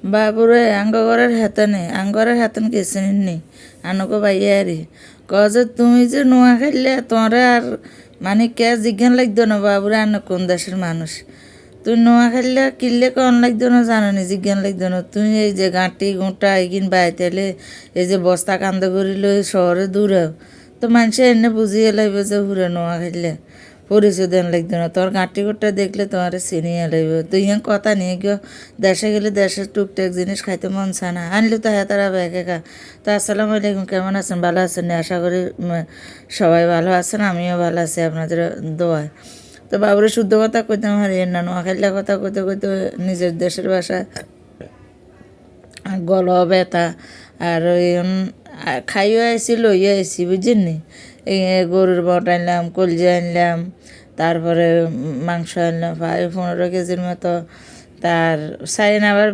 বাবুরে আঙ্গঘরের হেতনে আঙ্গরের হেতন গেছেন নি আনকো বাইয়া আরি যে তুমি যে নোয়া খাইলে তোমার আর মানে কে জিজ্ঞান লাগতো না বাবুরে আন কোন দেশের মানুষ তুই নোয়া খাইলে কিনলে কন লাগতো না জানো নি জিজ্ঞান লাগতো না তুই এই যে গাঁটি গোঁটা এইগিন বাইতেলে এই যে বস্তা কান্দ করিল শহরে দূরেও তো মানুষে এনে বুঝিয়ে লাগবে যে হুরে নোয়া খাইলে পরিচয় দেন লাগতো না তোর গাঁটি গোটা দেখলে তোমার চিনিয়ে লাগবে তুই ইয়ান কথা নিয়ে গিয়ে দেশে গেলে দেশের টুকটাক জিনিস খাইতে মন চায় না আনলে তো হ্যাঁ তারা ব্যাগে খা তো আসসালামু আলাইকুম, কেমন আছেন? ভালো আছেন? আশা করি সবাই ভালো আছেন, আমিও ভালো আছি আপনাদের দোয়ায়। তো বাবুরে শুদ্ধ কথা কইতাম হারিয়ে না, নোয়াখালীর কথা কইতে কইতে নিজের দেশের ভাষা গল ব্যথা আর ওই খাইও আইসি লইয়া আইসি বুঝছেন নি। এই গরুর বট আনলাম, কলজি আনলাম, তারপরে মাংস আনলাম 15 কেজির মতো। তার সাইন আবার